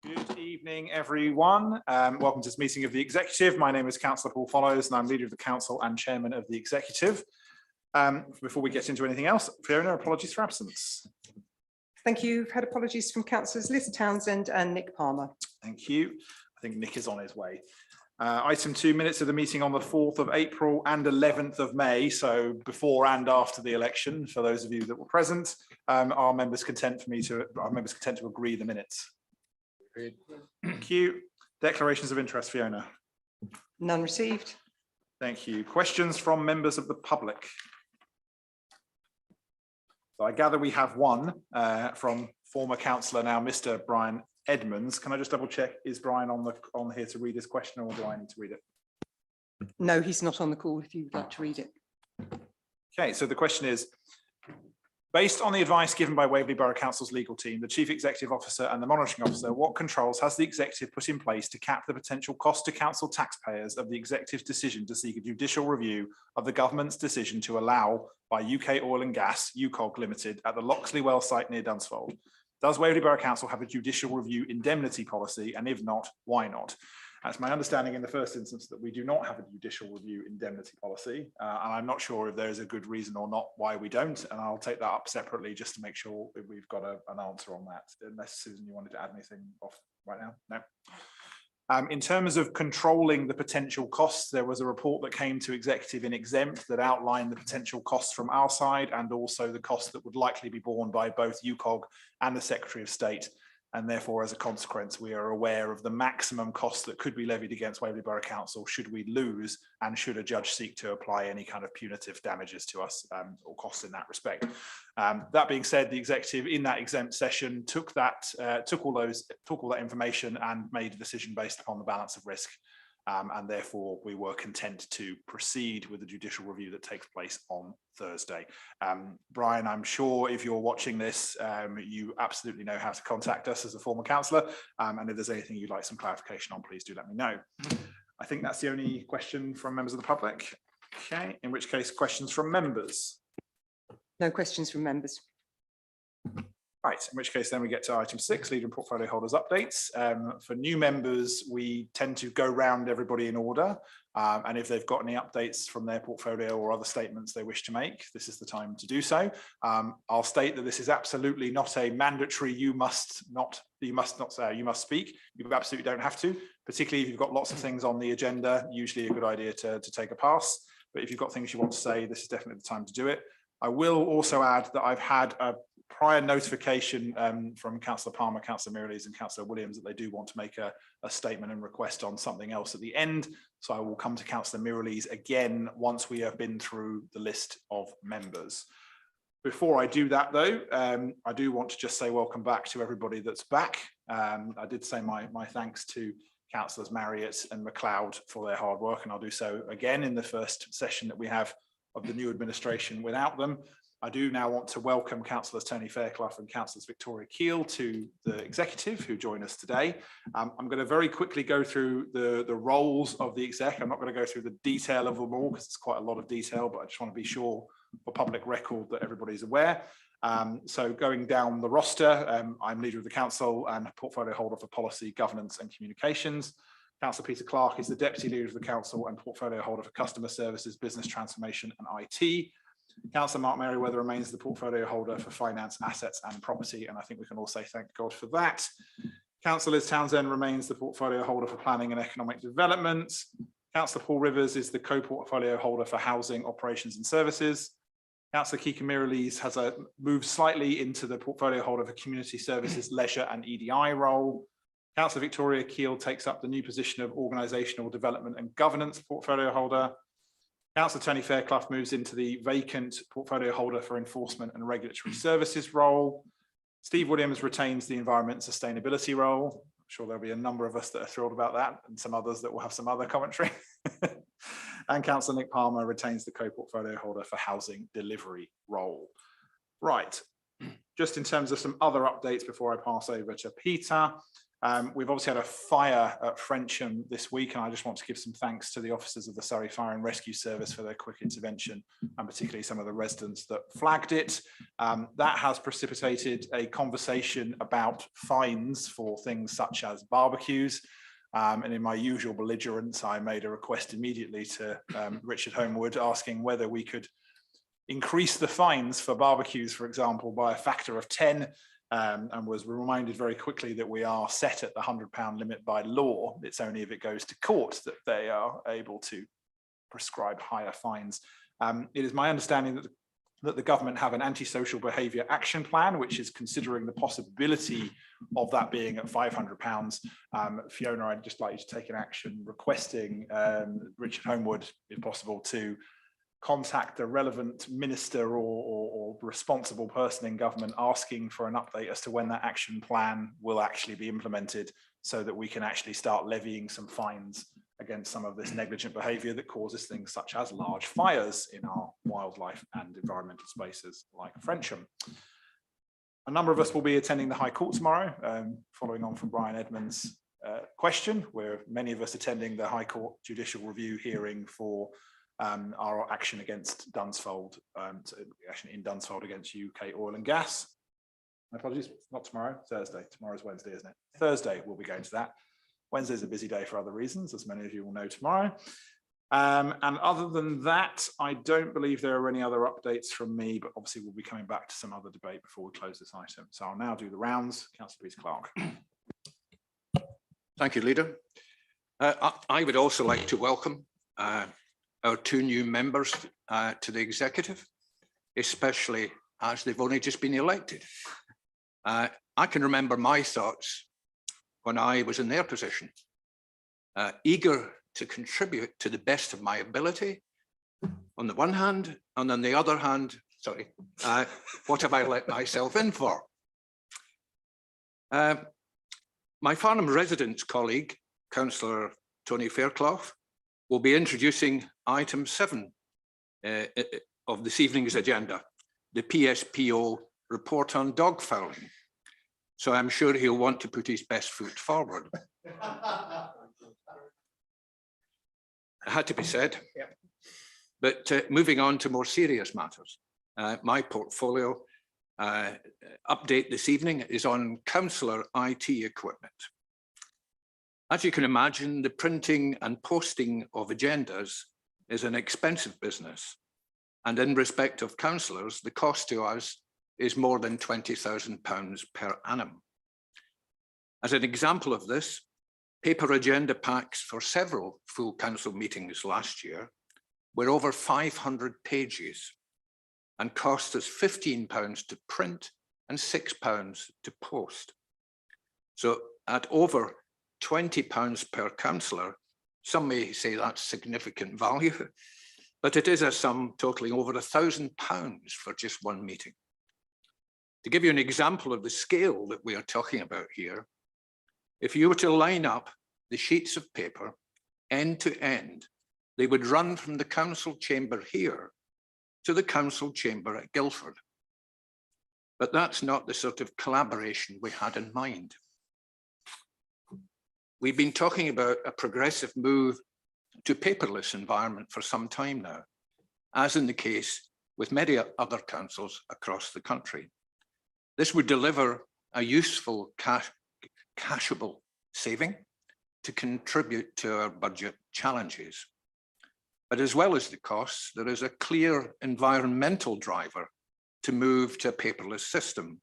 Good evening, everyone. Welcome to this meeting of the Executive. My name is Councillor Paul Follows, and I'm Leader of the Council and Chairman of the Executive. Before we get into anything else, Fiona, apologies for absence. Thank you. We've had apologies from Councillors Liz Townsend and Nick Palmer. Thank you. I think Nick is on his way. Item 2, minutes of the meeting on the 4th of April and 11th of May, so before and after the election, for those of you that were present. Are members content to agree the minutes? Thank you. Declarations of interest, Fiona. None received. Thank you. Questions from members of the public? So I gather we have one from former councillor, now Mr. Brian Edmonds. Can I just double check, is Brian on here to read his question, or do I need to read it? No, he's not on the call if you would like to read it. Okay, so the question is, based on the advice given by Waverley Borough Council's legal team, the Chief Executive Officer and the Monitoring Officer, what controls has the Executive put in place to cap the potential cost to council taxpayers of the Executive's decision to seek a judicial review of the government's decision to allow by UK Oil and Gas, UKOG Limited, at the Loxley Well site near Dunsfold? Does Waverley Borough Council have a judicial review indemnity policy, and if not, why not? That's my understanding in the first instance that we do not have a judicial review indemnity policy, and I'm not sure if there is a good reason or not why we don't, and I'll take that up separately just to make sure that we've got an answer on that, unless Susan, you wanted to add anything off right now? No. In terms of controlling the potential costs, there was a report that came to Executive in Exempt that outlined the potential costs from our side and also the costs that would likely be borne by both UKOG and the Secretary of State. And therefore, as a consequence, we are aware of the maximum cost that could be levied against Waverley Borough Council should we lose, and should a judge seek to apply any kind of punitive damages to us or costs in that respect. That being said, the Executive in that exempt session took all that information and made a decision based upon the balance of risk. And therefore we were content to proceed with the judicial review that takes place on Thursday. Brian, I'm sure if you're watching this, you absolutely know how to contact us as a former councillor, and if there's anything you'd like some clarification on, please do let me know. I think that's the only question from members of the public. Okay, in which case, questions from members? No questions from members. Right, in which case then we get to item 6, leader and portfolio holders updates. For new members, we tend to go round everybody in order, and if they've got any updates from their portfolio or other statements they wish to make, this is the time to do so. I'll state that this is absolutely not a mandatory you must speak. You absolutely don't have to, particularly if you've got lots of things on the agenda, usually a good idea to take a pass. But if you've got things you want to say, this is definitely the time to do it. I will also add that I've had a prior notification from Councillor Palmer, Councillor Mirrlees and Councillor Williams that they do want to make a statement and request on something else at the end. So I will come to Councillor Mirrlees again once we have been through the list of members. Before I do that though, I do want to just say welcome back to everybody that's back. I did say my thanks to Councillors Marriott and MacLeod for their hard work, and I'll do so again in the first session that we have of the new administration without them. I do now want to welcome Councillors Tony Fairclough and Councillors Victoria Keel to the Executive who join us today. I'm going to very quickly go through the roles of the Exec. I'm not going to go through the detail of them all because it's quite a lot of detail, but I just want to be sure for public record that everybody's aware. So going down the roster, I'm Leader of the Council and Portfolio Holder for Policy, Governance and Communications. Councillor Peter Clark is the Deputy Leader of the Council and Portfolio Holder for Customer Services, Business Transformation and IT. Councillor Mark Merriweather remains the Portfolio Holder for Finance, Assets and Property, and I think we can all say thank God for that. Councillor Liz Townsend remains the Portfolio Holder for Planning and Economic Development. Councillor Paul Rivers is the Co-Portfolio Holder for Housing, Operations and Services. Councillor Kika Mirrlees has moved slightly into the Portfolio Holder for Community Services, Leisure and EDI role. Councillor Victoria Keel takes up the new position of Organisational Development and Governance Portfolio Holder. Councillor Tony Fairclough moves into the vacant Portfolio Holder for Enforcement and Regulatory Services role. Steve Williams retains the Environment and Sustainability role. I'm sure there'll be a number of us that are thrilled about that, and some others that will have some other commentary. And Councillor Nick Palmer retains the Co-Portfolio Holder for Housing Delivery role. Right, just in terms of some other updates before I pass over to Peter. We've obviously had a fire at Frensham this week, and I just want to give some thanks to the officers of the Surrey Fire and Rescue Service for their quick intervention, and particularly some of the residents that flagged it. That has precipitated a conversation about fines for things such as barbecues. And in my usual belligerence, I made a request immediately to Richard Homewood, asking whether we could increase the fines for barbecues, for example, by a factor of 10. And was reminded very quickly that we are set at the £100 limit by law. It's only if it goes to court that they are able to prescribe higher fines. It is my understanding that the government have an antisocial behaviour action plan, which is considering the possibility of that being at £500. Fiona, I'd just like you to take an action requesting Richard Homewood, if possible, to contact the relevant minister or responsible person in government asking for an update as to when that action plan will actually be implemented, so that we can actually start levying some fines against some of this negligent behaviour that causes things such as large fires in our wildlife and environmental spaces like Frensham. A number of us will be attending the High Court tomorrow, following on from Brian Edmonds' question, where many of us attending the High Court judicial review hearing for our action against Dunsfold, action in Dunsfold against UK oil and gas. My apologies, not tomorrow, Thursday. Tomorrow's Wednesday, isn't it? Thursday, we'll be going to that. Wednesday's a busy day for other reasons, as many of you will know tomorrow. And other than that, I don't believe there are any other updates from me, but obviously we'll be coming back to some other debate before we close this item. So I'll now do the rounds. Councillor Peter-Clark. Thank you, Leader. I would also like to welcome our two new members to the executive, especially as they've only just been elected. I can remember my thoughts when I was in their position, eager to contribute to the best of my ability on the one hand, and on the other hand, sorry, what have I let myself in for? My Farnham residents colleague, Councillor Tony Fairclough, will be introducing item 7 of this evening's agenda, the PSPO report on dog fouling. So I'm sure he'll want to put his best foot forward. It had to be said. Yep. But moving on to more serious matters, my portfolio update this evening is on councillor IT equipment. As you can imagine, the printing and posting of agendas is an expensive business. And in respect of councillors, the cost to us is more than £20,000 per annum. As an example of this, paper agenda packs for several full council meetings last year were over 500 pages and cost us £15 to print and £6 to post. So at over £20 per councillor, some may say that's significant value, but it is a sum totaling over £1,000 for just one meeting. To give you an example of the scale that we are talking about here, if you were to line up the sheets of paper end to end, they would run from the council chamber here to the council chamber at Guildford. But that's not the sort of collaboration we had in mind. We've been talking about a progressive move to paperless environment for some time now, as in the case with many other councils across the country. This would deliver a useful cashable saving to contribute to our budget challenges. But as well as the costs, there is a clear environmental driver to move to a paperless system,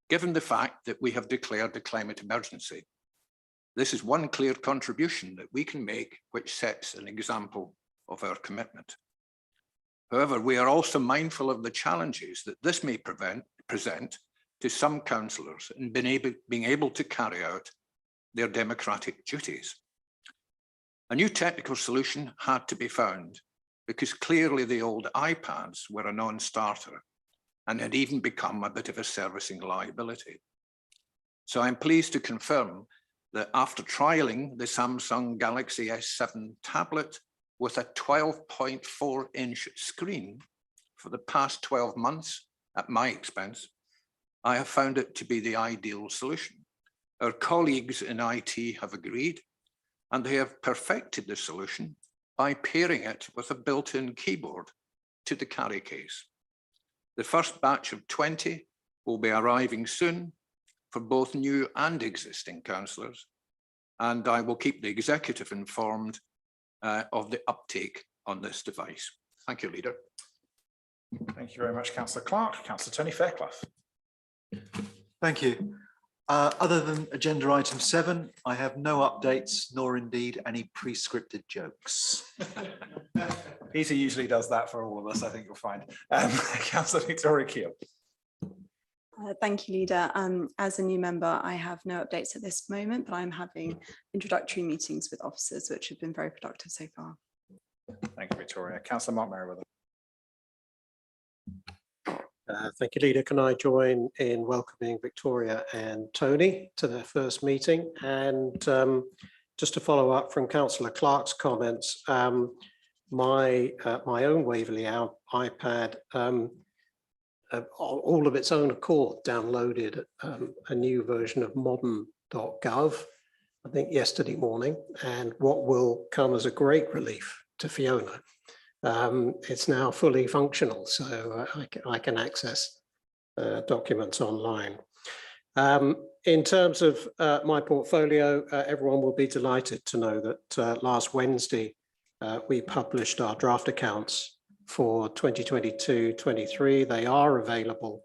given the fact that we have declared a climate emergency. This is one clear contribution that we can make, which sets an example of our commitment. However, we are also mindful of the challenges that this may present to some councillors in being able to carry out their democratic duties. A new technical solution had to be found because clearly the old iPads were a non-starter and had even become a bit of a servicing liability. So I'm pleased to confirm that after trialing the Samsung Galaxy S7 tablet with a 12.4-inch screen for the past 12 months at my expense, I have found it to be the ideal solution Our colleagues in IT have agreed, and they have perfected the solution by pairing it with a built-in keyboard to the carry case. The first batch of 20 will be arriving soon for both new and existing councillors, and I will keep the executive informed of the uptake on this device. Thank you, Leader. Thank you very much, Councillor Clark. Councillor Tony Fairclough. Thank you. Other than agenda item 7, I have no updates, nor indeed any pre-scripted jokes. Peter usually does that for all of us, I think you'll find. Councillor Victoria Keele. Thank you, Leader. As a new member, I have no updates at this moment, but I'm having introductory meetings with officers, which have been very productive so far. Thank you, Victoria. Councillor Mark Merriweather. Thank you, Leader. Can I join in welcoming Victoria and Tony to their first meeting? And just to follow up from Councillor Clark's comments, my own Waverley iPad, all of its own accord, downloaded a new version of modern.gov, I think yesterday morning, and what will come as a great relief to Fiona. It's now fully functional, so I can access documents online. In terms of my portfolio, everyone will be delighted to know that last Wednesday we published our draft accounts for 2022-23. They are available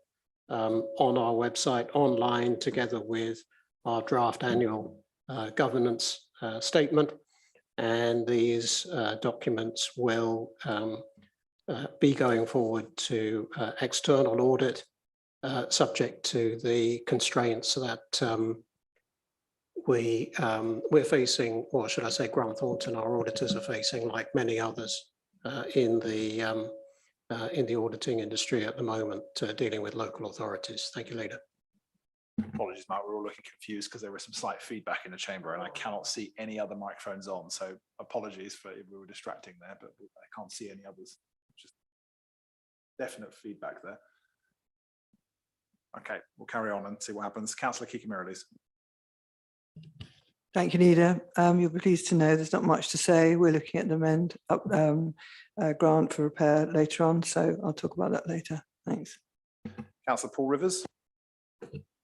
on our website online, together with our draft annual governance statement. And these documents will be going forward to external audit, subject to the constraints that we're facing, or should I say Grant Thornton, our auditors, are facing, like many others in the auditing industry at the moment, dealing with local authorities. Thank you, Leader. Apologies, Mark, we're all looking confused because there was some slight feedback in the chamber and I cannot see any other microphones on. So apologies for if we were distracting there, but I can't see any others. Just definite feedback there. Okay, we'll carry on and see what happens. Councillor Kiki Meriles. Thank you, Leader. You'll be pleased to know there's not much to say. We're looking at the MEND grant for repair later on, so I'll talk about that later. Thanks. Councillor Paul Rivers.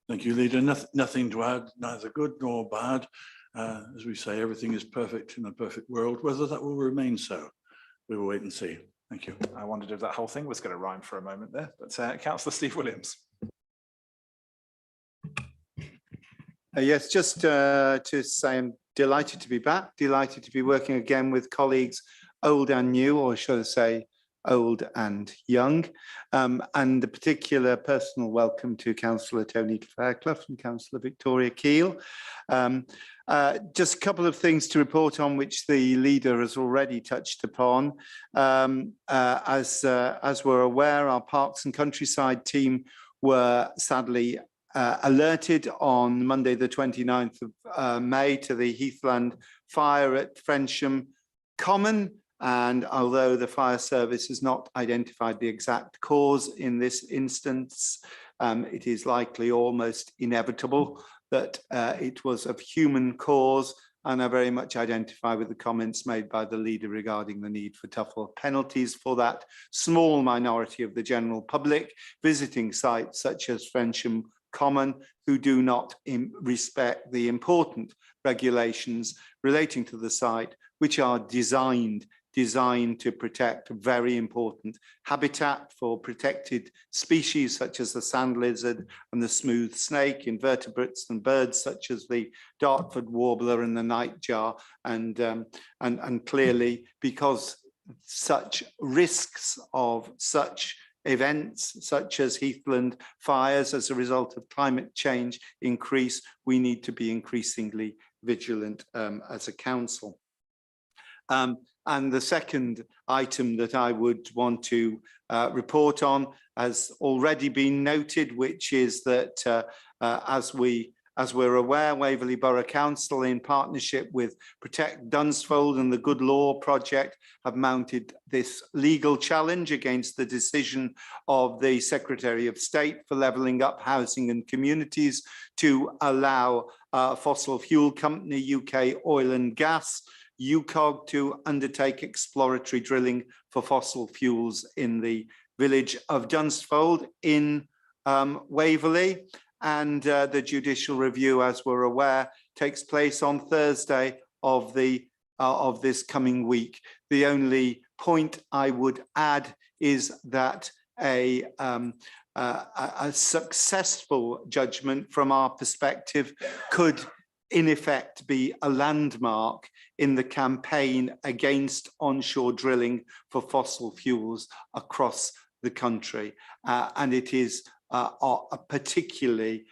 Thank you, Leader. Nothing to add, neither good nor bad. As we say, everything is perfect in a perfect world. Whether that will remain so, we will wait and see. Thank you. I wondered if that whole thing was going to rhyme for a moment there, but Councillor Steve Williams. Yes, just to say I'm delighted to be back, delighted to be working again with colleagues, old and new, or should I say old and young, and a particular personal welcome to Councillor Tony Fairclough and Councillor Victoria Keele. Just a couple of things to report on, which the Leader has already touched upon. As we're aware, our Parks and Countryside team were sadly alerted on Monday the 29th of May to the Heathland fire at Frensham Common. And although the fire service has not identified the exact cause in this instance, it is likely, almost inevitable, that it was of human cause, and I very much identify with the comments made by the Leader regarding the need for tougher penalties for that small minority of the general public visiting sites such as Frensham Common, who do not respect the important regulations relating to the site, which are designed to protect very important habitat for protected species such as the sand lizard and the smooth snake, invertebrates and birds such as the Dartford warbler and the nightjar, and clearly, because such risks of such events such as Heathland fires as a result of climate change increase, we need to be increasingly vigilant as a council. And the second item that I would want to report on has already been noted, which is that as we As we're aware, Waverley Borough Council, in partnership with Protect Dunsfold and the Good Law Project, have mounted this legal challenge against the decision of the Secretary of State for Levelling Up Housing and Communities to allow fossil fuel company UK Oil and Gas, UKOG, to undertake exploratory drilling for fossil fuels in the village of Dunsfold in Waverley. And the judicial review, as we're aware, takes place on Thursday of this coming week. The only point I would add is that a successful judgment from our perspective could in effect be a landmark in the campaign against onshore drilling for fossil fuels across the country. And it is a particularly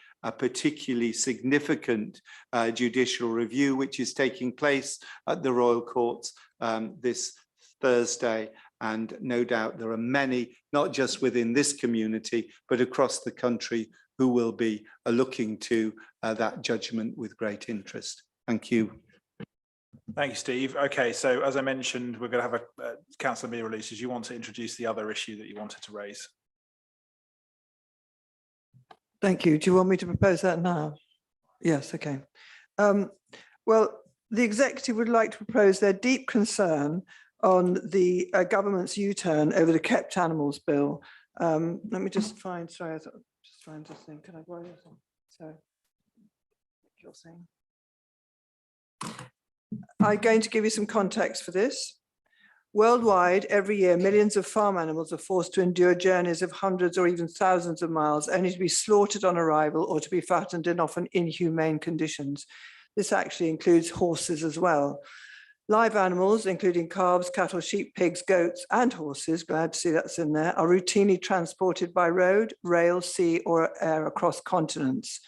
significant judicial review, which is taking place at the Royal Courts this Thursday. And no doubt there are many, not just within this community, but across the country, who will be looking to that judgment with great interest. Thank you. Thank you, Steve. Okay, so as I mentioned, we're going to have a council media releases. You want to introduce the other issue that you wanted to raise? Thank you. Do you want me to propose that now? Yes, okay. Well, the executive would like to propose their deep concern on the government's U-turn over the Kept Animals Bill. Let me just find, sorry, I thought, just trying to think, can I borrow this one? So, you're saying. I'm going to give you some context for this. Worldwide, every year, millions of farm animals are forced to endure journeys of hundreds or even thousands of miles, only to be slaughtered on arrival or to be fattened in often inhumane conditions. This actually includes horses as well. Live animals, including calves, cattle, sheep, pigs, goats, and horses, glad to see that's in there, are routinely transported by road, rail, sea, or air across continents.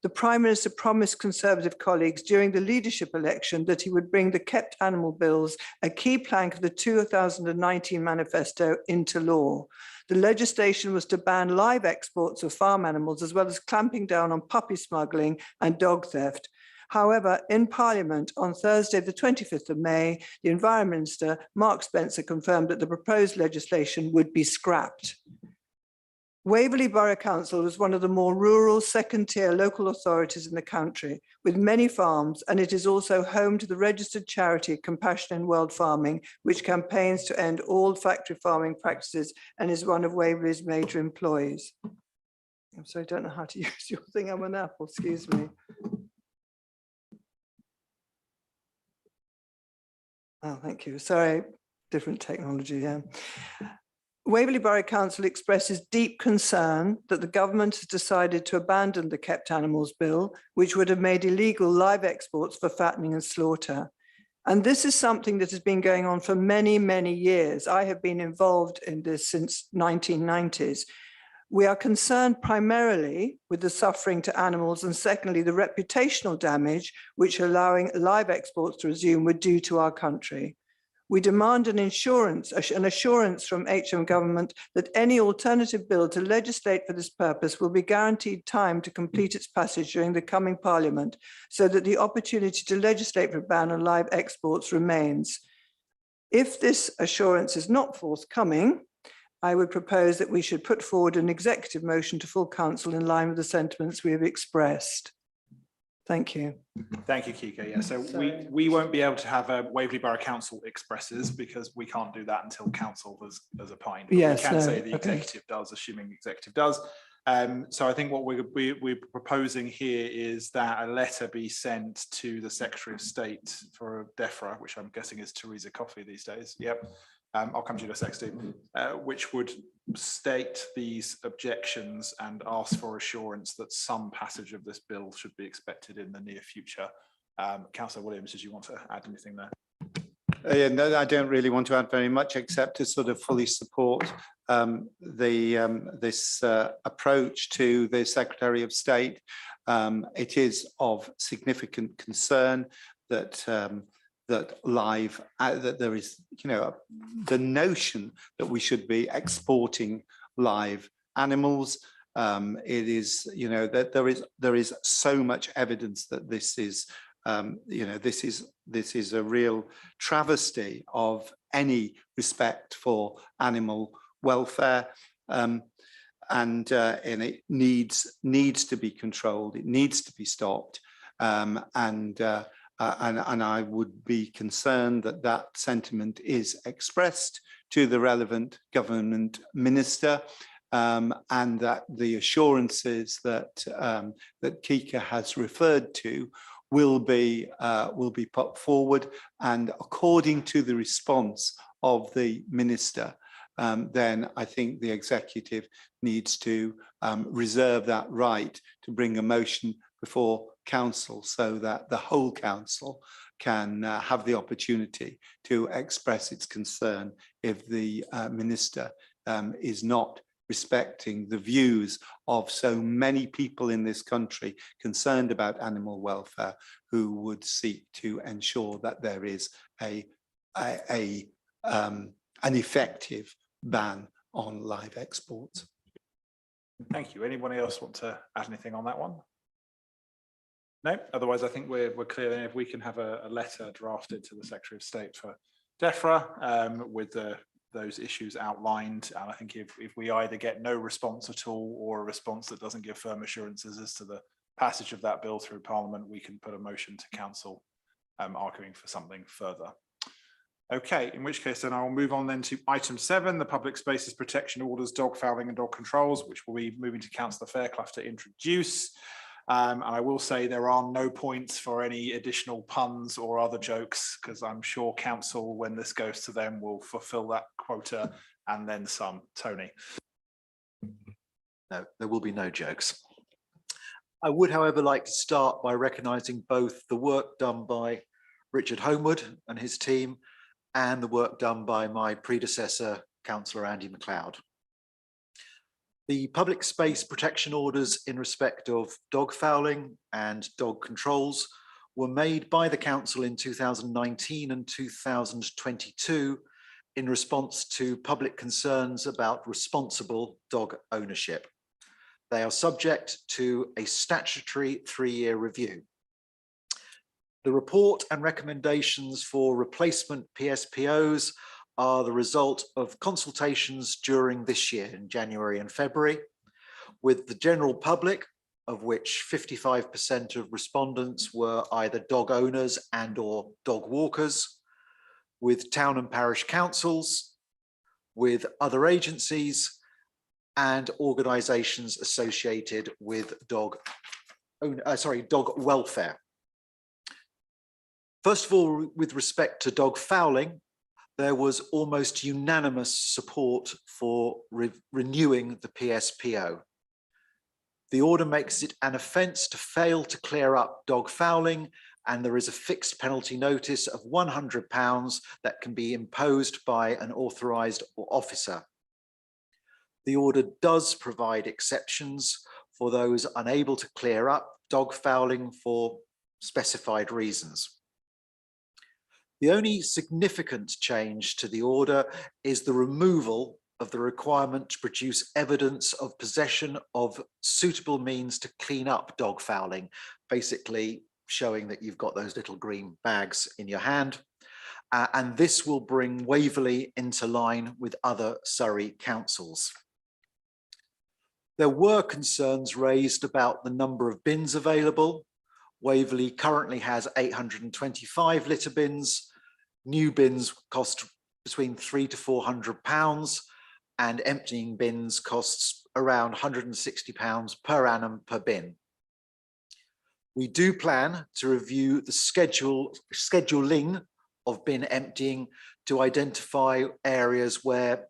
The Prime Minister promised Conservative colleagues during the leadership election that he would bring the Kept Animal Bills, a key plank of the 2019 manifesto, into law. The legislation was to ban live exports of farm animals, as well as clamping down on puppy smuggling and dog theft. However, in Parliament on Thursday, the 25th of May, the Environment Minister, Mark Spencer, confirmed that the proposed legislation would be scrapped. Waverley Borough Council is one of the more rural second-tier local authorities in the country, with many farms, and it is also home to the registered charity Compassion in World Farming, which campaigns to end all factory farming practices and is one of Waverley's major employees. I'm sorry, I don't know how to use your thing. I'm an apple, excuse me. Oh, thank you. Sorry, different technology, yeah. Waverley Borough Council expresses deep concern that the government has decided to abandon the Kept Animals Bill, which would have made illegal live exports for fattening and slaughter. And this is something that has been going on for many, many years. I have been involved in this since 1990s. We are concerned primarily with the suffering to animals, and secondly, the reputational damage which allowing live exports to resume would do to our country. We demand an assurance from HM government that any alternative bill to legislate for this purpose will be guaranteed time to complete its passage during the coming Parliament, so that the opportunity to legislate for a ban on live exports remains. If this assurance is not forthcoming, I would propose that we should put forward an executive motion to full council in line with the sentiments we have expressed. Thank you. Thank you, Kika. Yeah, so we won't be able to have a Waverley Borough Council expresses because we can't do that until council has opined. Yes, we can say the okay. executive does, assuming the executive does. So I think what we're proposing here is that a letter be sent to the Secretary of State for DEFRA, which I'm guessing is Theresa Coffey these days. Yep. I'll come to you in a sec, Steve, which would state these objections and ask for assurance that some passage of this bill should be expected in the near future. Councillor Williams, did you want to add anything there? Yeah, no, I don't really want to add very much except to sort of fully support this approach to the Secretary of State. It is of significant concern that that there is, you know, the notion that we should be exporting live animals. It is, you know, that there is so much evidence that this is, you know, this is a real travesty of any respect for animal welfare. And it needs to be controlled. It needs to be stopped. And I would be concerned that that sentiment is expressed to the relevant government minister, and that the assurances that that Kika has referred to will be put forward, and according to the response of the minister, then I think the executive needs to reserve that right to bring a motion before council, so that the whole council can have the opportunity to express its concern if the minister is not respecting the views of so many people in this country concerned about animal welfare, who would seek to ensure that there is an effective ban on live exports. Thank you. Anyone else want to add anything on that one? No, otherwise I think we're clear. If we can have a letter drafted to the Secretary of State for DEFRA with those issues outlined, and I think if we either get no response at all or a response that doesn't give firm assurances as to the passage of that bill through Parliament, we can put a motion to council arguing for something further. Okay, in which case then I will move on then to item 7, the public spaces protection orders, dog fouling and dog controls, which will be moving to Councillor Fairclough to introduce. And I will say there are no points for any additional puns or other jokes, because I'm sure council, when this goes to them, will fulfill that quota and then some. Tony. No, there will be no jokes. I would, however, like to start by recognising both the work done by Richard Homewood and his team and the work done by my predecessor, Councillor Andy MacLeod. The public space protection orders in respect of dog fouling and dog controls were made by the council in 2019 and 2022 in response to public concerns about responsible dog ownership. They are subject to a statutory 3-year review. The report and recommendations for replacement PSPOs are the result of consultations during this year in January and February with the general public, of which 55% of respondents were either dog owners and or dog walkers, with town and parish councils, with other agencies and organisations associated with dog welfare. First of all, with respect to dog fouling, there was almost unanimous support for renewing the PSPO. The order makes it an offence to fail to clear up dog fouling, and there is a fixed penalty notice of £100 that can be imposed by an authorised officer. The order does provide exceptions for those unable to clear up dog fouling for specified reasons. The only significant change to the order is the removal of the requirement to produce evidence of possession of suitable means to clean up dog fouling, basically showing that you've got those little green bags in your hand. And this will bring Waverley into line with other Surrey councils. There were concerns raised about the number of bins available. Waverley currently has 825 litter bins. New bins cost between £300 to £400, and emptying bins costs around £160 per annum per bin. We do plan to review the scheduling of bin emptying to identify areas where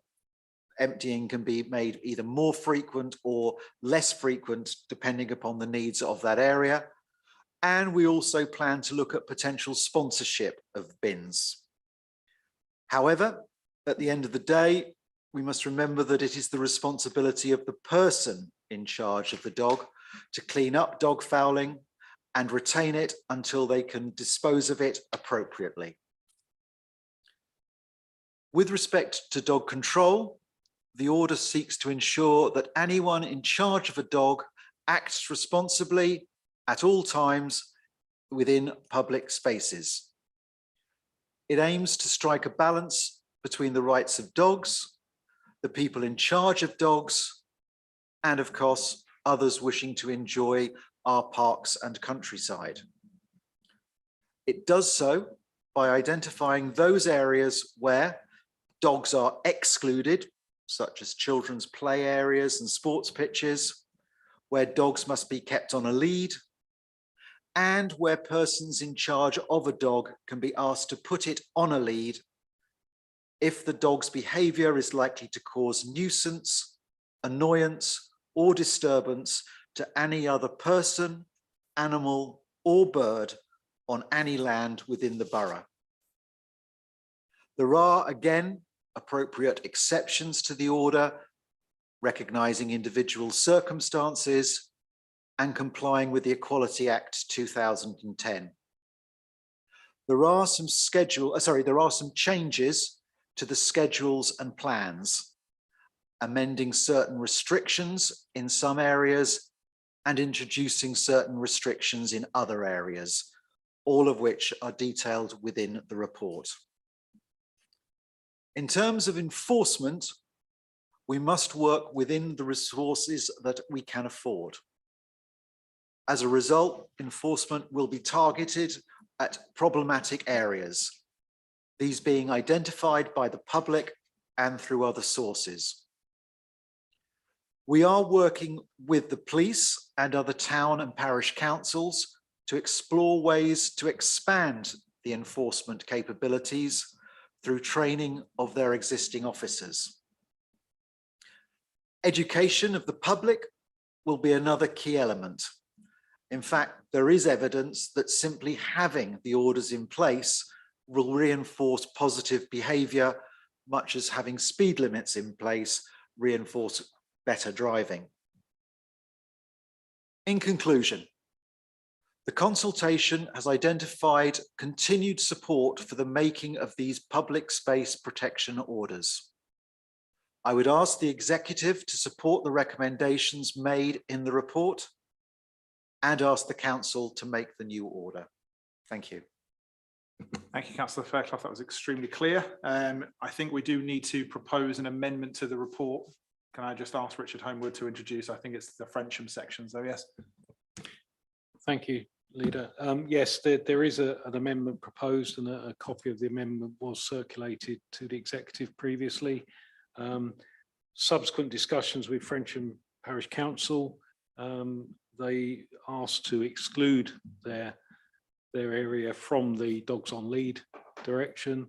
emptying can be made either more frequent or less frequent, depending upon the needs of that area. And we also plan to look at potential sponsorship of bins. However, at the end of the day, we must remember that it is the responsibility of the person in charge of the dog to clean up dog fouling and retain it until they can dispose of it appropriately. With respect to dog control, the order seeks to ensure that anyone in charge of a dog acts responsibly at all times within public spaces. It aims to strike a balance between the rights of dogs, the people in charge of dogs, and of course, others wishing to enjoy our parks and countryside. It does so by identifying those areas where dogs are excluded, such as children's play areas and sports pitches, where dogs must be kept on a lead, and where persons in charge of a dog can be asked to put it on a lead if the dog's behavior is likely to cause nuisance, annoyance, or disturbance to any other person, animal, or bird on any land within the borough. There are, again, appropriate exceptions to the order, recognising individual circumstances and complying with the Equality Act 2010. There are some changes to the schedules and plans, amending certain restrictions in some areas and introducing certain restrictions in other areas, all of which are detailed within the report. In terms of enforcement, we must work within the resources that we can afford. As a result, enforcement will be targeted at problematic areas, these being identified by the public and through other sources. We are working with the police and other town and parish councils to explore ways to expand the enforcement capabilities through training of their existing officers. Education of the public will be another key element. In fact, there is evidence that simply having the orders in place will reinforce positive behaviour, much as having speed limits in place reinforce better driving. In conclusion, the consultation has identified continued support for the making of these public space protection orders. I would ask the executive to support the recommendations made in the report and ask the council to make the new order. Thank you. Thank you, Councillor Fairclough. That was extremely clear. I think we do need to propose an amendment to the report. Can I just ask Richard Homewood to introduce? I think it's the Frensham section, so yes. Thank you, Leader. Yes, there is an amendment proposed, and a copy of the amendment was circulated to the executive previously. Subsequent discussions with Frensham Parish Council, they asked to exclude their area from the dogs on lead direction.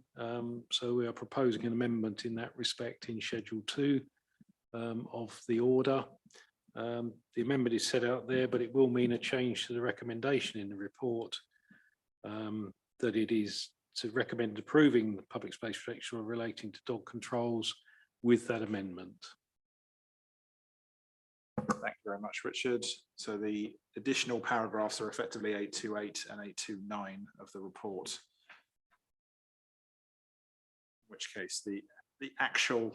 So we are proposing an amendment in that respect in Schedule 2 of the order. The amendment is set out there, but it will mean a change to the recommendation in the report, that it is to recommend approving the public space protection relating to dog controls with that amendment. Thank you very much, Richard. So the additional paragraphs are effectively 828 and 829 of the report. In which case the actual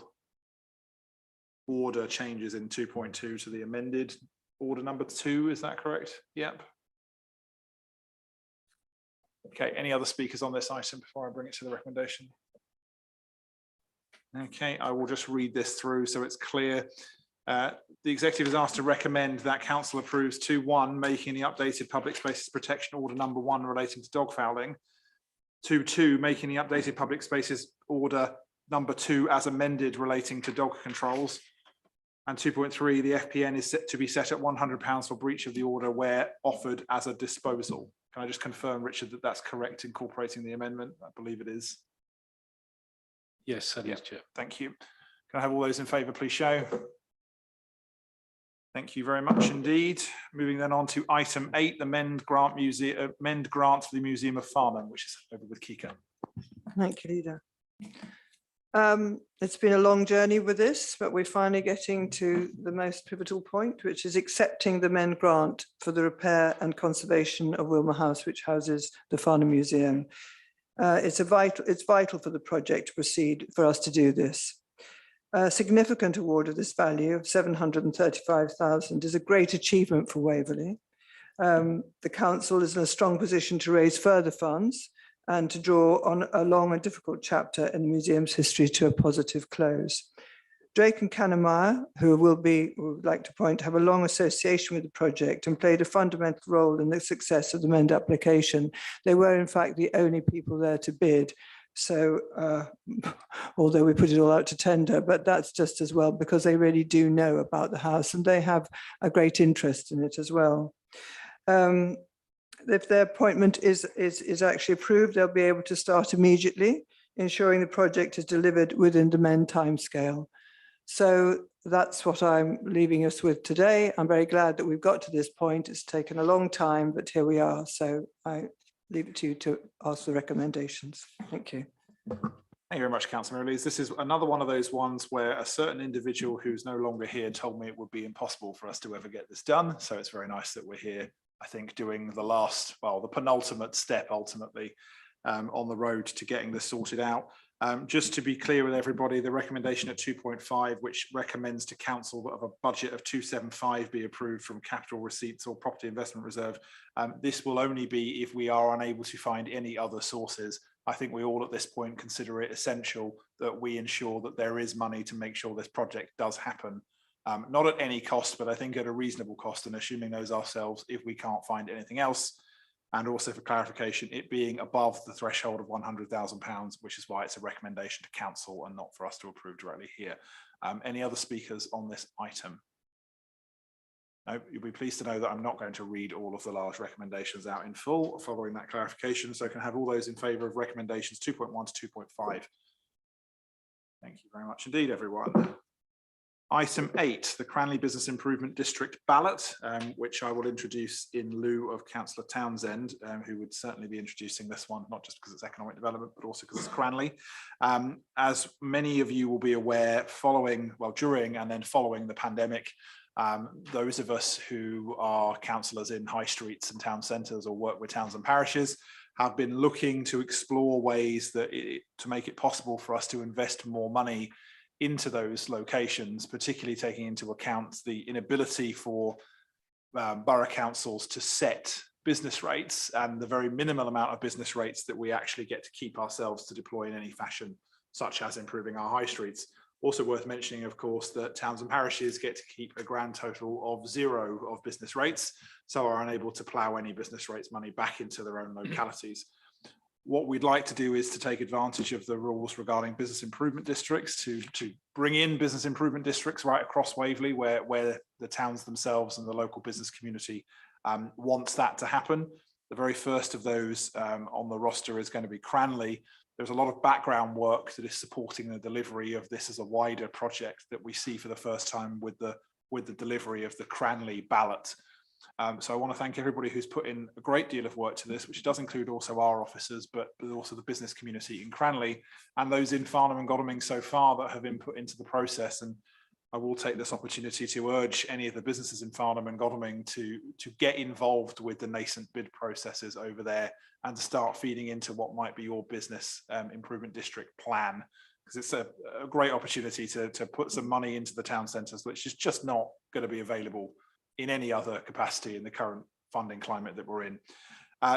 order changes in 2.2 to the amended order number 2, is that correct? Yep. Okay, any other speakers on this item before I bring it to the recommendation? Okay, I will just read this through so it's clear. The executive is asked to recommend that council approves 2.1, making the updated public spaces protection order number 1 relating to dog fouling. 2.2, making the updated public spaces order number 2 as amended relating to dog controls. And 2.3, the FPN is set to be set at £100 for breach of the order where offered as a disposal. Can I just confirm, Richard, that that's correct, incorporating the amendment? I believe it is. Yes, that is, Chair. Thank you. Can I have all those in favour, please show? Thank you very much indeed. Moving then on to item 8, the Mend grant for the Museum of Farnham, which is over with Kika. Thank you, Leader. It's been a long journey with this, but we're finally getting to the most pivotal point, which is accepting the Mend grant for the repair and conservation of Wilmer House, which houses the Farnham Museum. It's vital for the project to proceed for us to do this. A significant award of this value of 735,000 is a great achievement for Waverley. The council is in a strong position to raise further funds and to draw on a long and difficult chapter in the museum's history to a positive close. Drake and Kannemeyer, who we would like to point, have a long association with the project and played a fundamental role in the success of the MEND application. They were, in fact, the only people there to bid. So, although we put it all out to tender, but that's just as well because they really do know about the house and they have a great interest in it as well. If their appointment is actually approved, they'll be able to start immediately, ensuring the project is delivered within the MEND timescale. So that's what I'm leaving us with today. I'm very glad that we've got to this point. It's taken a long time, but here we are. So I leave it to you to ask the recommendations. Thank you. Thank you very much, Councillor Elise. This is another one of those ones where a certain individual who's no longer here told me it would be impossible for us to ever get this done. So it's very nice that we're here, I think, doing the penultimate step ultimately on the road to getting this sorted out. Just to be clear with everybody, the recommendation at 2.5, which recommends to council that of a budget of 275 be approved from capital receipts or property investment reserve. This will only be if we are unable to find any other sources. I think we all at this point consider it essential that we ensure that there is money to make sure this project does happen. Not at any cost, but I think at a reasonable cost, and assuming those ourselves if we can't find anything else. And also for clarification, it being above the threshold of £100,000, which is why it's a recommendation to council and not for us to approve directly here. Any other speakers on this item? No, you'll be pleased to know that I'm not going to read all of the large recommendations out in full following that clarification. So I can have all those in favour of recommendations 2.1 to 2.5. Thank you very much indeed, everyone. Item 8, the Cranley Business Improvement District ballot, which I will introduce in lieu of Councillor Townsend, who would certainly be introducing this one, not just because it's economic development, but also because it's Cranley. As many of you will be aware, during and then following the pandemic, those of us who are councillors in high streets and town centres or work with towns and parishes have been looking to explore ways to make it possible for us to invest more money into those locations, particularly taking into account the inability for borough councils to set business rates and the very minimal amount of business rates that we actually get to keep ourselves to deploy in any fashion, such as improving our high streets. Also worth mentioning, of course, that towns and parishes get to keep a grand total of 0 of business rates, so are unable to plough any business rates money back into their own localities. What we'd like to do is to take advantage of the rules regarding business improvement districts to bring in business improvement districts right across Waverley, where the towns themselves and the local business community wants that to happen. The very first of those on the roster is going to be Cranley. There's a lot of background work that is supporting the delivery of this as a wider project that we see for the first time with the delivery of the Cranley ballot. So I want to thank everybody who's put in a great deal of work to this, which does include also our officers, but also the business community in Cranley and those in Farnham and Godalming so far that have input into the process. And I will take this opportunity to urge any of the businesses in Farnham and Godalming to get involved with the nascent bid processes over there and to start feeding into what might be your business improvement district plan, because it's a great opportunity to put some money into the town centres, which is just not going to be available in any other capacity in the current funding climate that we're in.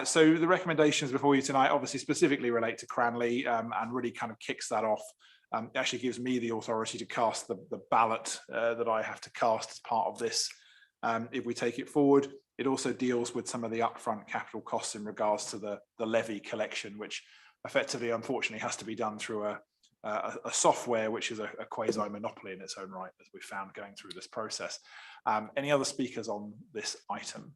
So the recommendations before you tonight obviously specifically relate to Cranley and really kind of kicks that off. It actually gives me the authority to cast the ballot that I have to cast as part of this. If we take it forward, it also deals with some of the upfront capital costs in regards to the levy collection, which effectively, unfortunately, has to be done through a software which is a quasi-monopoly in its own right, as we found going through this process. Any other speakers on this item?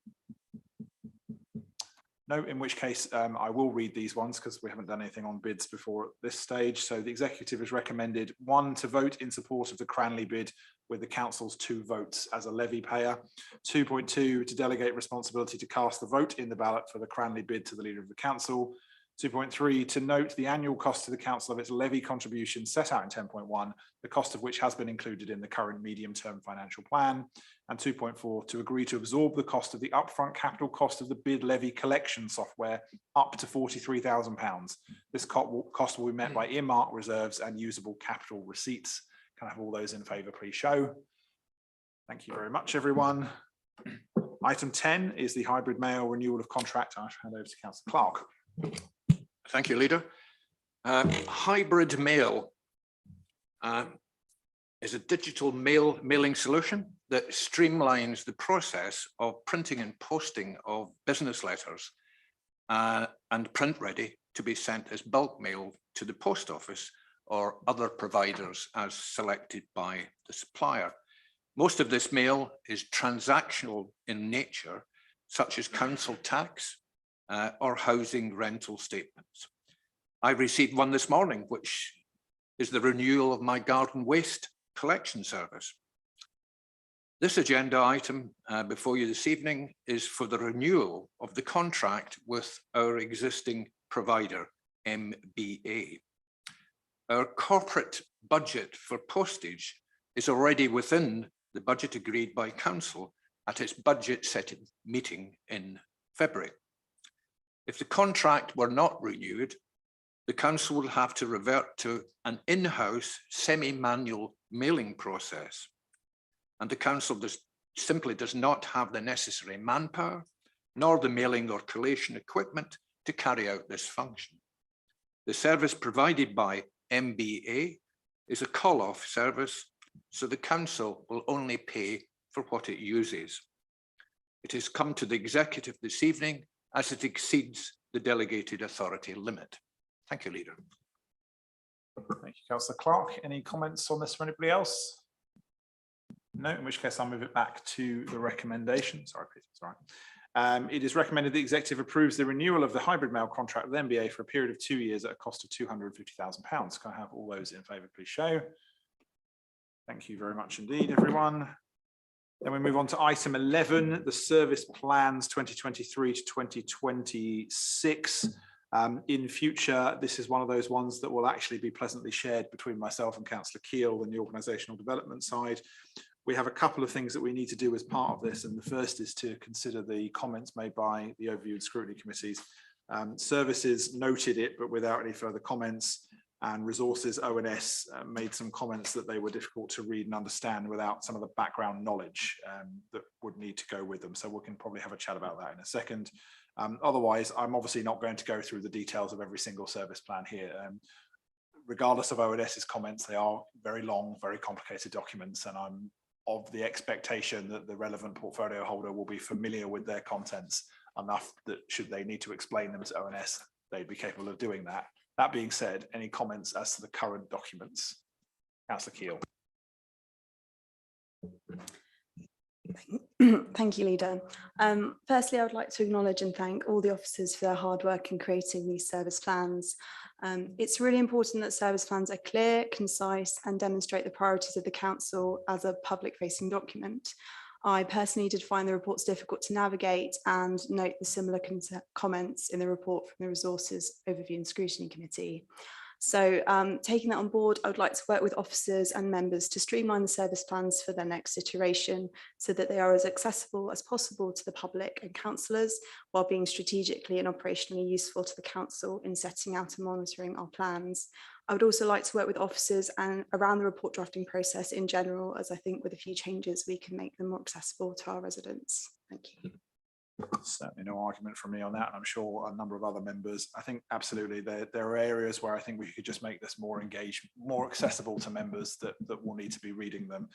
No, in which case I will read these ones because we haven't done anything on bids before at this stage. So the executive has recommended 1, to vote in support of the Cranley bid with the council's 2 votes as a levy payer. 2.2, to delegate responsibility to cast the vote in the ballot for the Cranley bid to the leader of the council. 2.3, to note the annual cost to the council of its levy contribution set out in 10.1, the cost of which has been included in the current medium-term financial plan. And 2.4, to agree to absorb the cost of the upfront capital cost of the bid levy collection software up to £43,000. This cost will be met by earmarked reserves and usable capital receipts. Can I have all those in favour, please show? Thank you very much, everyone. Item 10 is the hybrid mail renewal of contract. I'll hand over to Councillor Clark. Thank you, Leader. Hybrid mail is a digital mailing solution that streamlines the process of printing and posting of business letters and print ready to be sent as bulk mail to the post office or other providers as selected by the supplier. Most of this mail is transactional in nature, such as council tax or housing rental statements. I received one this morning, which is the renewal of my garden waste collection service. This agenda item before you this evening is for the renewal of the contract with our existing provider, MBA. Our corporate budget for postage is already within the budget agreed by council at its budget setting meeting in February. If the contract were not renewed, the council will have to revert to an in-house semi-manual mailing process. And the council simply does not have the necessary manpower, nor the mailing or collation equipment to carry out this function. The service provided by MBA is a call-off service, so the council will only pay for what it uses. It has come to the executive this evening as it exceeds the delegated authority limit. Thank you, Leader. Thank you, Councillor Clark. Any comments on this from anybody else? No, in which case I'll move it back to the recommendation. Sorry, Peter, it's all right. It is recommended the executive approves the renewal of the hybrid mail contract with MBA for a period of 2 years at a cost of £250,000. Can I have all those in favour, please show? Thank you very much indeed, everyone. Then we move on to item 11, the service plans 2023 to 2026. In future, this is one of those ones that will actually be pleasantly shared between myself and Councillor Keall and the organisational development side. We have a couple of things that we need to do as part of this, and the first is to consider the comments made by the Overview and Scrutiny Committees. Services noted it, but without any further comments, and Resources ONS made some comments that they were difficult to read and understand without some of the background knowledge that would need to go with them. So we can probably have a chat about that in a second. Otherwise, I'm obviously not going to go through the details of every single service plan here. Regardless of ONS's comments, they are very long, very complicated documents, and I'm of the expectation that the relevant portfolio holder will be familiar with their contents enough that should they need to explain them to ONS, they'd be capable of doing that. That being said, any comments as to the current documents? Councillor Keall. Thank you, Leader. Firstly, I would like to acknowledge and thank all the officers for their hard work in creating these service plans. It's really important that service plans are clear, concise, and demonstrate the priorities of the council as a public-facing document. I personally did find the reports difficult to navigate and note the similar comments in the report from the Resources Overview and Scrutiny Committee. So taking that on board, I would like to work with officers and members to streamline the service plans for their next iteration so that they are as accessible as possible to the public and councillors while being strategically and operationally useful to the council in setting out and monitoring our plans. I would also like to work with officers and around the report drafting process in general, as I think with a few changes we can make them more accessible to our residents. Thank you. Certainly no argument from me on that, and I'm sure a number of other members. I think absolutely there are areas where I think we could just make this more engaged, more accessible to members that will need to be reading them.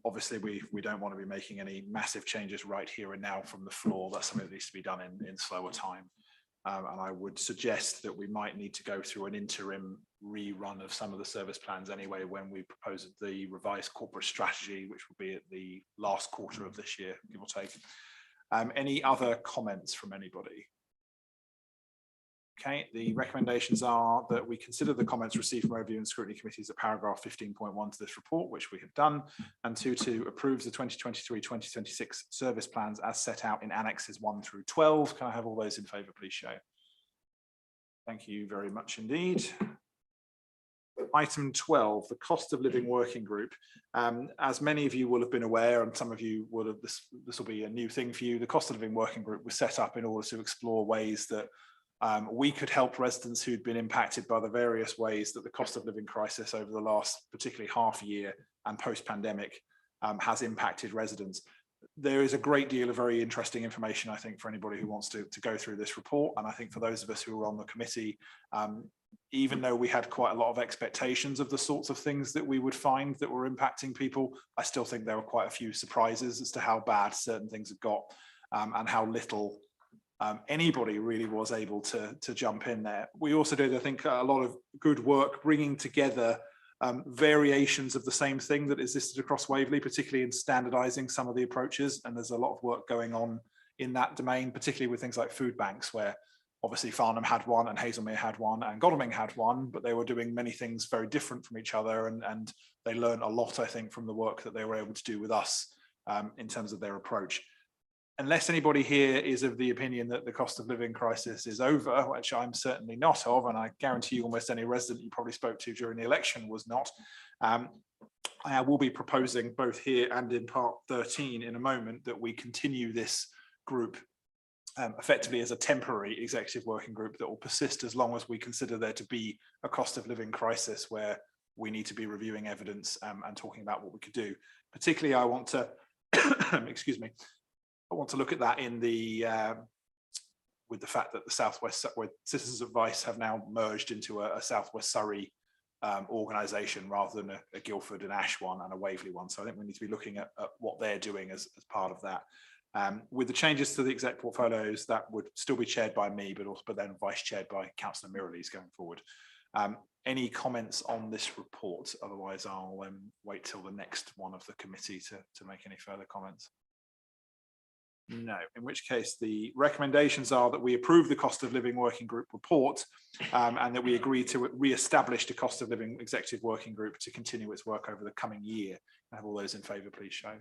Obviously we don't want to be making any massive changes right here and now from the floor. That's something that needs to be done in slower time. And I would suggest that we might need to go through an interim rerun of some of the service plans anyway when we propose the revised corporate strategy, which will be at the last quarter of this year, give or take. Any other comments from anybody? Okay, the recommendations are that we consider the comments received from Review and Scrutiny Committees at paragraph 15.1 to this report, which we have done, and to approve the 2023-2026 service plans as set out in annexes 1 through 12. Can I have all those in favour, please show? Thank you very much indeed. Item 12, the cost of living working group. As many of you will have been aware, and some of you will have, this will be a new thing for you, the cost of living working group was set up in order to explore ways that we could help residents who'd been impacted by the various ways that the cost of living crisis over the last particularly half year and post-pandemic has impacted residents. There is a great deal of very interesting information, I think, for anybody who wants to go through this report. And I think for those of us who were on the committee, even though we had quite a lot of expectations of the sorts of things that we would find that were impacting people, I still think there were quite a few surprises as to how bad certain things had got and how little anybody really was able to jump in there. We also did, I think, a lot of good work bringing together variations of the same thing that existed across Waverley, particularly in standardizing some of the approaches. And there's a lot of work going on in that domain, particularly with things like food banks, where obviously Farnham had one and Hazelmere had one and Godalming had one, but they were doing many things very different from each other. And they learned a lot, I think, from the work that they were able to do with us in terms of their approach. Unless anybody here is of the opinion that the cost of living crisis is over, which I'm certainly not of, and I guarantee you almost any resident you probably spoke to during the election was not, I will be proposing both here and in part 13 in a moment that we continue this group effectively as a temporary executive working group that will persist as long as we consider there to be a cost of living crisis where we need to be reviewing evidence and talking about what we could do. Particularly, I want to, excuse me, I want to look at that in the with the fact that the Southwest, where Citizens Advice have now merged into a Southwest Surrey organisation rather than a Guildford and Ash one and a Waverley one. So I think we need to be looking at what they're doing as part of that. With the changes to the exec portfolios, that would still be chaired by me, but then vice chaired by Councillor Mirrlees going forward. Any comments on this report? Otherwise, I'll wait till the next one of the committee to make any further comments. No, in which case the recommendations are that we approve the cost of living working group report and that we agree to re-establish the cost of living executive working group to continue its work over the coming year. Have all those in favour, please show.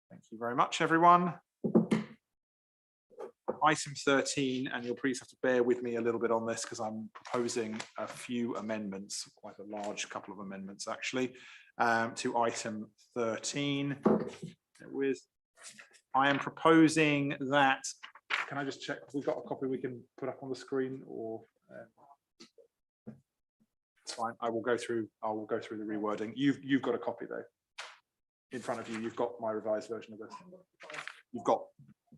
Thank you very much, everyone. Item 13, and you'll please have to bear with me a little bit on this because I'm proposing a few amendments, quite a large couple of amendments actually, to item 13. I am proposing that, can I just check if we've got a copy we can put up on the screen, or it's fine. I will go through the rewording. You've got a copy though in front of you. You've got my revised version of this. You've got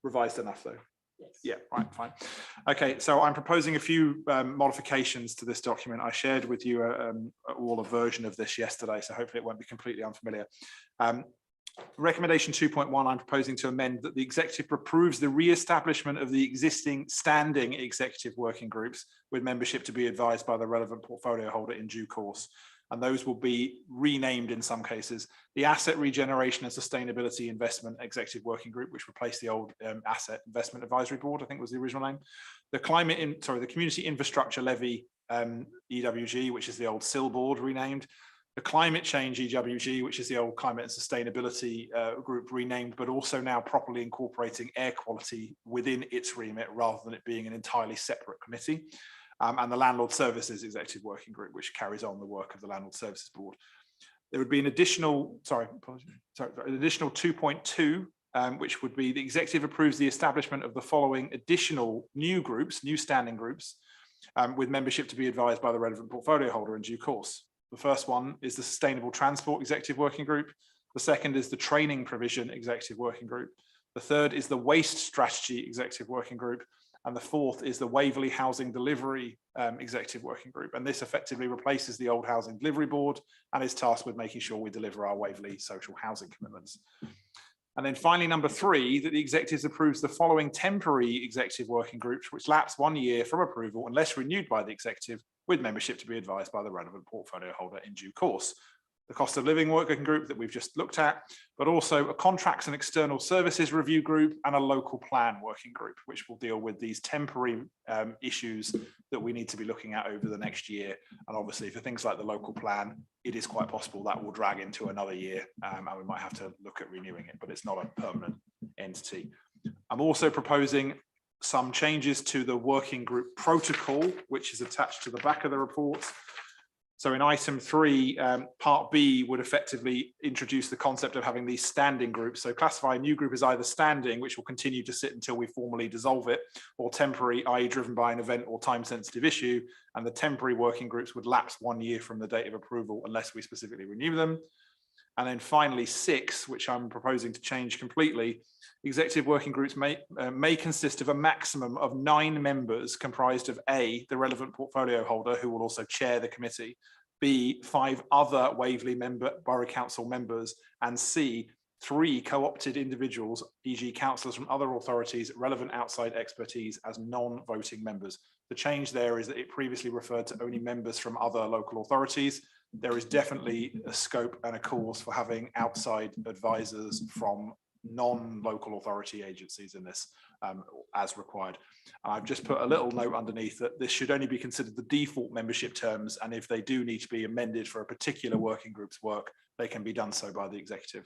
revised enough though. Yeah, right, fine. Okay, so I'm proposing a few modifications to this document. I shared with you all a version of this yesterday, so hopefully it won't be completely unfamiliar. Recommendation 2.1, I'm proposing to amend that the executive approves the re-establishment of the existing standing executive working groups with membership to be advised by the relevant portfolio holder in due course. And those will be renamed in some cases. The Asset Regeneration and Sustainability Investment Executive Working Group, which replaced the old Asset Investment Advisory Board, I think was the original name. The Community Infrastructure Levy EWG, which is the old SIL Board, renamed. The Climate Change EWG, which is the old Climate and Sustainability Group, renamed, but also now properly incorporating air quality within its remit rather than it being an entirely separate committee. And the Landlord Services Executive Working Group, which carries on the work of the Landlord Services Board. There would be an additional, an additional 2.2, which would be the executive approves the establishment of the following additional new groups, new standing groups, with membership to be advised by the relevant portfolio holder in due course. The first one is the Sustainable Transport Executive Working Group. The second is the Training Provision Executive Working Group. The third is the Waste Strategy Executive Working Group. And the fourth is the Waverley Housing Delivery Executive Working Group. And this effectively replaces the old Housing Delivery Board and is tasked with making sure we deliver our Waverley social housing commitments. And then finally, number 3, that the executives approves the following temporary executive working groups, which lapse 1 year from approval unless renewed by the executive, with membership to be advised by the relevant portfolio holder in due course. The Cost of Living Working Group that we've just looked at, but also a Contracts and External Services Review Group and a Local Plan Working Group, which will deal with these temporary issues that we need to be looking at over the next year. And obviously for things like the local plan, it is quite possible that will drag into another year and we might have to look at renewing it, but it's not a permanent entity. I'm also proposing some changes to the working group protocol, which is attached to the back of the report. So in item 3, part B would effectively introduce the concept of having these standing groups. So classify a new group as either standing, which will continue to sit until we formally dissolve it, or temporary, i.e. driven by an event or time-sensitive issue. And the temporary working groups would lapse 1 year from the date of approval unless we specifically renew them. And then finally 6, which I'm proposing to change completely, executive working groups may consist of a maximum of 9 members comprised of A, the relevant portfolio holder who will also chair the committee, B, 5 other Waverley Borough Council members, and C, 3 co-opted individuals, e.g. councillors from other authorities, relevant outside expertise as non-voting members. The change there is that it previously referred to only members from other local authorities. There is definitely a scope and a cause for having outside advisors from non-local authority agencies in this as required. I've just put a little note underneath that this should only be considered the default membership terms, and if they do need to be amended for a particular working group's work, they can be done so by the executive.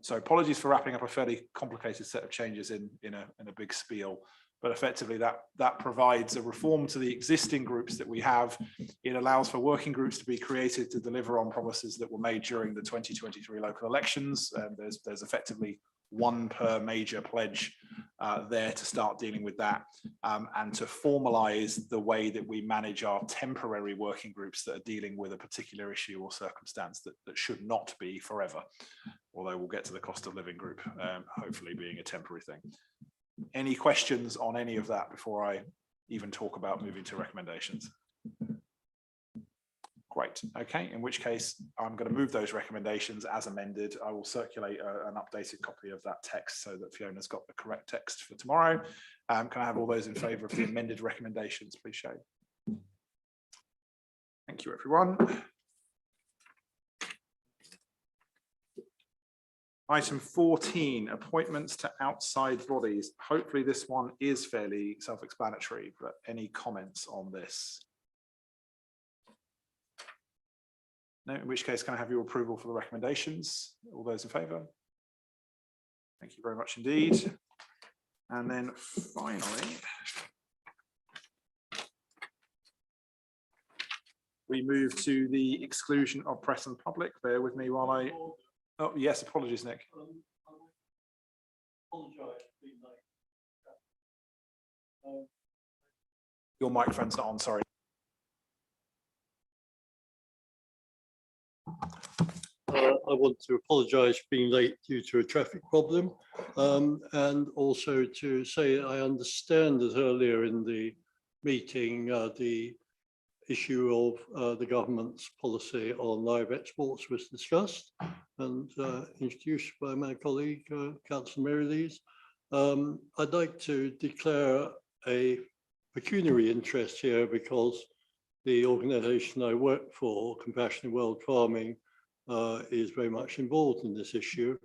So apologies for wrapping up a fairly complicated set of changes in a big spiel. But effectively that provides a reform to the existing groups that we have. It allows for working groups to be created to deliver on promises that were made during the 2023 local elections. There's effectively 1 per major pledge there to start dealing with that, and to formalise the way that we manage our temporary working groups that are dealing with a particular issue or circumstance that should not be forever. Although we'll get to the cost of living group, hopefully being a temporary thing. Any questions on any of that before I even talk about moving to recommendations? Great. Okay, in which case I'm going to move those recommendations as amended. I will circulate an updated copy of that text so that Fiona's got the correct text for tomorrow. Can I have all those in favour of the amended recommendations, please show? Thank you, everyone. Item 14, appointments to outside bodies. Hopefully this one is fairly self-explanatory, but any comments on this? No, in which case can I have your approval for the recommendations? All those in favour? Thank you very much indeed. And then finally, we move to the exclusion of press and public. Bear with me while I... Oh, yes, apologies, Nick. Your microphone's not on, sorry. I want to apologise for being late due to a traffic problem, and also to say I understand that earlier in the meeting the issue of the government's policy on live exports was discussed and introduced by my colleague, Councillor Mary Lees. I'd like to declare a pecuniary interest here because the organisation I work for, Compassionate World Farming, is very much involved in this issue.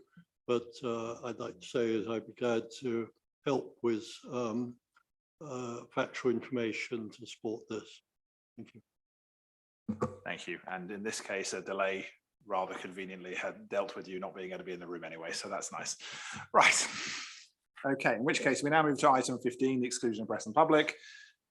But I'd like to say is I'd be glad to help with factual information to support this. Thank you. Thank you. And in this case, a delay rather conveniently had dealt with you not being able to be in the room anyway, so that's nice. Right. Okay, in which case we now move to item 15, the exclusion of press and public.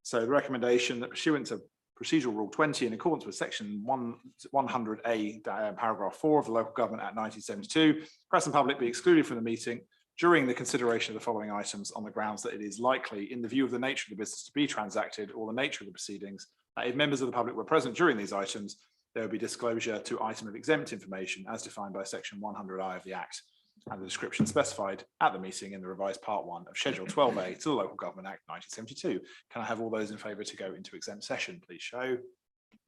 So the recommendation that pursuant to Procedural Rule 20 in accordance with section 100A, paragraph 4 of the Local Government Act 1972, press and public be excluded from the meeting during the consideration of the following items on the grounds that it is likely, in the view of the nature of the business to be transacted or the nature of the proceedings, that if members of the public were present during these items, there would be disclosure to item of exempt information as defined by section 100I of the Act and the description specified at the meeting in the revised part 1 of Schedule 12A to the Local Government Act 1972. Can I have all those in favour to go into exempt session, please show?